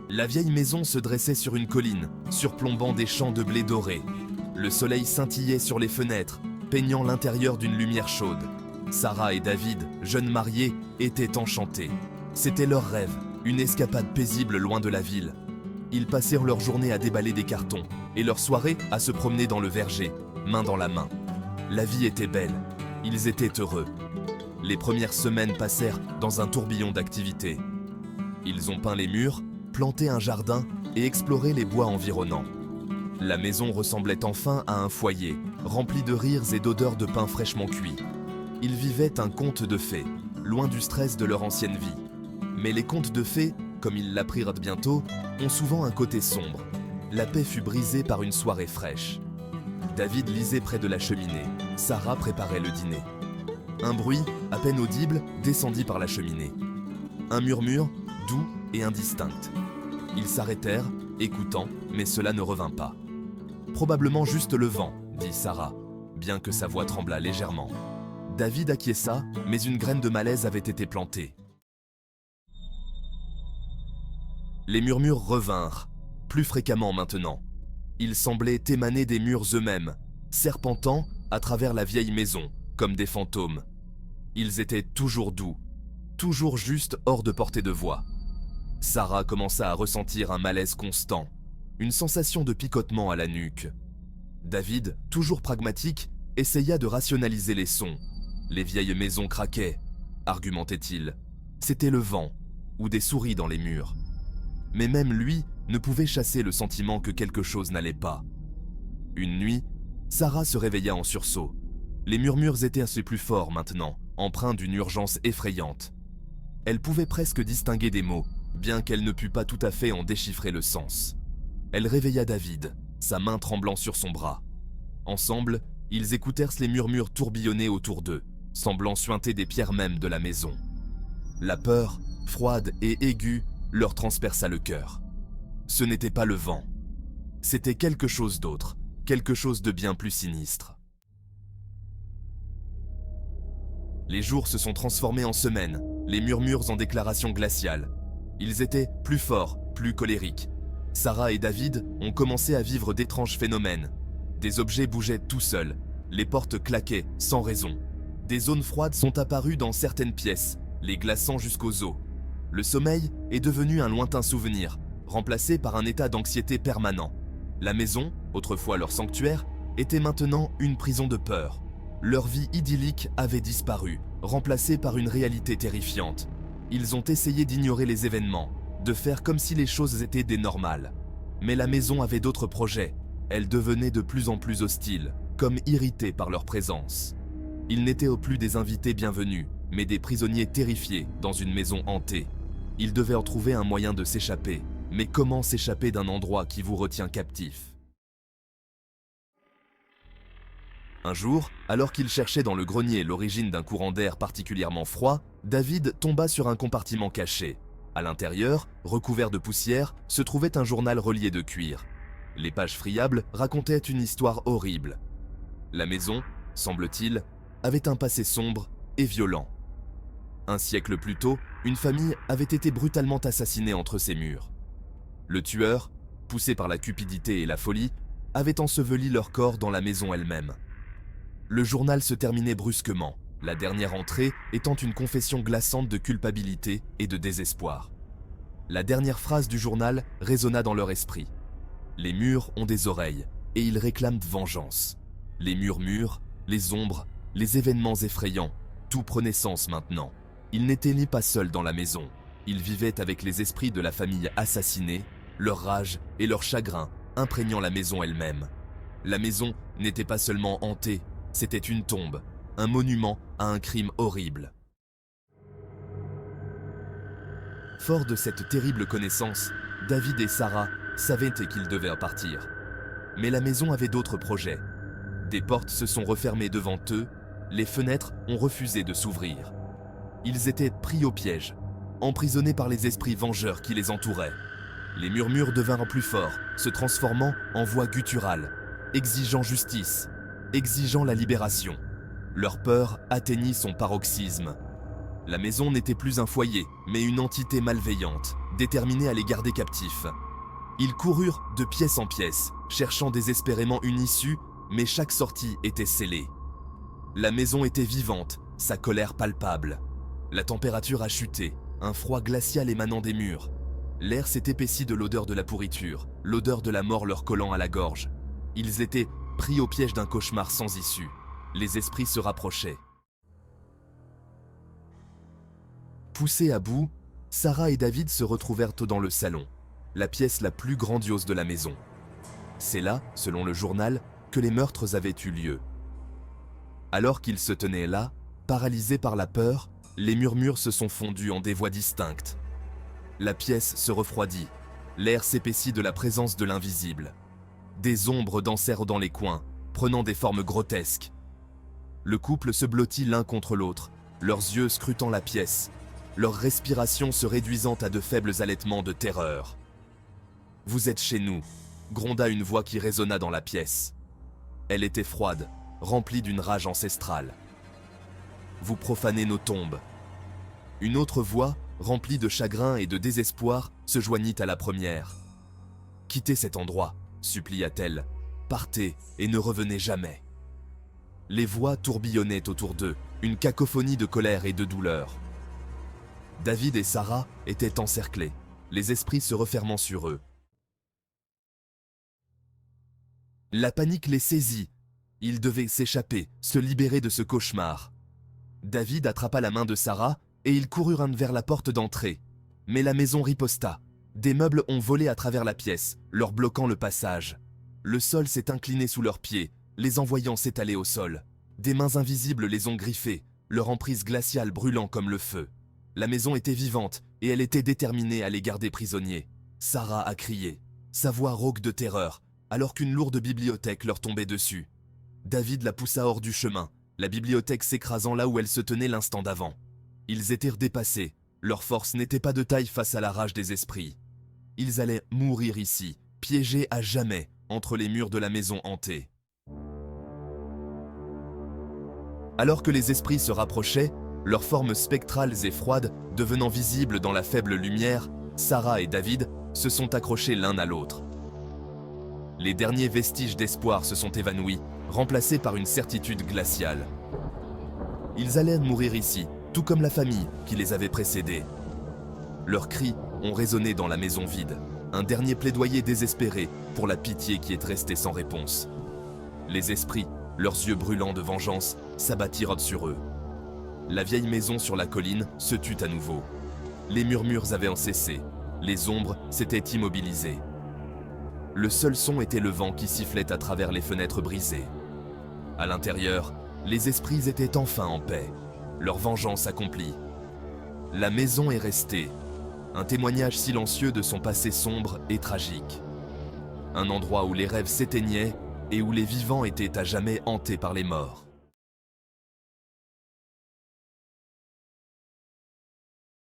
La vieille maison se dressait sur une colline, surplombant des champs de blé doré. Le soleil scintillait sur les fenêtres, peignant l'intérieur d'une lumière chaude. Sarah et David, jeunes mariés, étaient enchantés. C'était leur rêve, une escapade paisible loin de la ville. Ils passèrent leur journée à déballer des cartons et leur soirée à se promener dans le verger, main dans la main. La vie était belle, ils étaient heureux. Les premières semaines passèrent dans un tourbillon d'activités. Ils ont peint les murs, planté un jardin et exploré les bois environnants. La maison ressemblait enfin à un foyer, rempli de rires et d'odeurs de pain fraîchement cuit. Ils vivaient un conte de fées, loin du stress de leur ancienne vie. Mais les contes de fées, comme ils l'apprirent bientôt, ont souvent un côté sombre. La paix fut brisée par une soirée fraîche. David lisait près de la cheminée, Sarah préparait le dîner. Un bruit, à peine audible, descendit par la cheminée. Un murmure, doux et indistinct. Ils s'arrêtèrent, écoutant, mais cela ne revint pas. « Probablement juste le vent », dit Sarah, bien que sa voix tremblât légèrement. David acquiesça, mais une graine de malaise avait été plantée. Les murmures revinrent, plus fréquemment maintenant. Ils semblaient émaner des murs eux-mêmes, serpentant à travers la vieille maison, comme des fantômes. Ils étaient toujours doux, toujours juste hors de portée de voix. Sarah commença à ressentir un malaise constant, une sensation de picotement à la nuque. David, toujours pragmatique, essaya de rationaliser les sons. Les vieilles maisons craquaient, argumentait-il. C'était le vent, ou des souris dans les murs. Mais même lui ne pouvait chasser le sentiment que quelque chose n'allait pas. Une nuit, Sarah se réveilla en sursaut. Les murmures étaient assez plus forts maintenant, empreints d'une urgence effrayante. Elle pouvait presque distinguer des mots, bien qu'elle ne pût pas tout à fait en déchiffrer le sens. Elle réveilla David, sa main tremblant sur son bras. Ensemble, ils écoutèrent les murmures tourbillonner autour d'eux, semblant suinter des pierres mêmes de la maison. La peur, froide et aiguë, leur transperça le cœur. Ce n'était pas le vent. C'était quelque chose d'autre, quelque chose de bien plus sinistre. Les jours se sont transformés en semaines, les murmures en déclarations glaciales. Ils étaient plus forts, plus colériques. Sarah et David ont commencé à vivre d'étranges phénomènes. Des objets bougeaient tout seuls, les portes claquaient sans raison. Des zones froides sont apparues dans certaines pièces, les glaçant jusqu'aux os. Le sommeil est devenu un lointain souvenir, remplacé par un état d'anxiété permanent. La maison, autrefois leur sanctuaire, était maintenant une prison de peur. Leur vie idyllique avait disparu, remplacée par une réalité terrifiante. Ils ont essayé d'ignorer les événements, de faire comme si les choses étaient des normales. Mais la maison avait d'autres projets. Elle devenait de plus en plus hostile, comme irritée par leur présence. Ils n'étaient au plus des invités bienvenus, mais des prisonniers terrifiés dans une maison hantée. Ils devaient en trouver un moyen de s'échapper. Mais comment s'échapper d'un endroit qui vous retient captif? Un jour, alors qu'il cherchait dans le grenier l'origine d'un courant d'air particulièrement froid, David tomba sur un compartiment caché. À l'intérieur, recouvert de poussière, se trouvait un journal relié de cuir. Les pages friables racontaient une histoire horrible. La maison, semble-t-il, avait un passé sombre et violent. Un siècle plus tôt, une famille avait été brutalement assassinée entre ses murs. Le tueur, poussé par la cupidité et la folie, avait enseveli leur corps dans la maison elle-même. Le journal se terminait brusquement, la dernière entrée étant une confession glaçante de culpabilité et de désespoir. La dernière phrase du journal résonna dans leur esprit. Les murs ont des oreilles, et ils réclament vengeance. Les murmures, les ombres, les événements effrayants, tout prenait sens maintenant. Ils n'étaient ni pas seuls dans la maison. Ils vivaient avec les esprits de la famille assassinée, leur rage et leur chagrin imprégnant la maison elle-même. La maison n'était pas seulement hantée, c'était une tombe, un monument à un crime horrible. Forts de cette terrible connaissance, David et Sarah savaient qu'ils devaient partir. Mais la maison avait d'autres projets. Des portes se sont refermées devant eux, les fenêtres ont refusé de s'ouvrir. Ils étaient pris au piège, emprisonnés par les esprits vengeurs qui les entouraient. Les murmures devinrent plus forts, se transformant en voix gutturales, exigeant justice, exigeant la libération. Leur peur atteignit son paroxysme. La maison n'était plus un foyer, mais une entité malveillante, déterminés à les garder captifs. Ils coururent de pièce en pièce, cherchant désespérément une issue, mais chaque sortie était scellée. La maison était vivante, sa colère palpable. La température a chuté, un froid glacial émanant des murs. L'air s'est épaissi de l'odeur de la pourriture, l'odeur de la mort leur collant à la gorge. Ils étaient pris au piège d'un cauchemar sans issue. Les esprits se rapprochaient. Poussés à bout, Sarah et David se retrouvèrent dans le salon, la pièce la plus grandiose de la maison. C'est là, selon le journal, que les meurtres avaient eu lieu. Alors qu'ils se tenaient là, paralysés par la peur, les murmures se sont fondus en des voix distinctes. La pièce se refroidit, l'air s'épaissit de la présence de l'invisible. Des ombres dansèrent dans les coins, prenant des formes grotesques. Le couple se blottit l'un contre l'autre, leurs yeux scrutant la pièce, leur respiration se réduisant à de faibles halètements de terreur. « Vous êtes chez nous », gronda une voix qui résonna dans la pièce. Elle était froide, remplie d'une rage ancestrale. « Vous profanez nos tombes ». Une autre voix, remplie de chagrin et de désespoir, se joignit à la première. « Quittez cet endroit », supplia-t-elle. « Partez et ne revenez jamais. » Les voix tourbillonnaient autour d'eux, une cacophonie de colère et de douleur. David et Sarah étaient encerclés, les esprits se refermant sur eux. La panique les saisit. Ils devaient s'échapper, se libérer de ce cauchemar. David attrapa la main de Sarah et ils coururent vers la porte d'entrée. Mais la maison riposta. Des meubles ont volé à travers la pièce, leur bloquant le passage. Le sol s'est incliné sous leurs pieds, les envoyant s'étaler au sol. Des mains invisibles les ont griffés, leur emprise glaciale brûlant comme le feu. La maison était vivante et elle était déterminée à les garder prisonniers. Sarah a crié, sa voix rauque de terreur, alors qu'une lourde bibliothèque leur tombait dessus. David la poussa hors du chemin, la bibliothèque s'écrasant là où elle se tenait l'instant d'avant. Ils étaient dépassés, leur force n'était pas de taille face à la rage des esprits. Ils allaient mourir ici, piégés à jamais entre les murs de la maison hantée. Alors que les esprits se rapprochaient, leurs formes spectrales et froides devenant visibles dans la faible lumière, Sarah et David se sont accrochés l'un à l'autre. Les derniers vestiges d'espoir se sont évanouis, remplacés par une certitude glaciale. Ils allaient mourir ici, tout comme la famille qui les avait précédés. Leurs cris ont résonné dans la maison vide, un dernier plaidoyer désespéré pour la pitié qui est restée sans réponse. Les esprits, leurs yeux brûlants de vengeance, s'abattirent sur eux. La vieille maison sur la colline se tut à nouveau. Les murmures avaient cessé, les ombres s'étaient immobilisées. Le seul son était le vent qui sifflait à travers les fenêtres brisées. À l'intérieur, les esprits étaient enfin en paix, leur vengeance accomplie. La maison est restée, un témoignage silencieux de son passé sombre et tragique. Un endroit où les rêves s'éteignaient et où les vivants étaient à jamais hantés par les morts.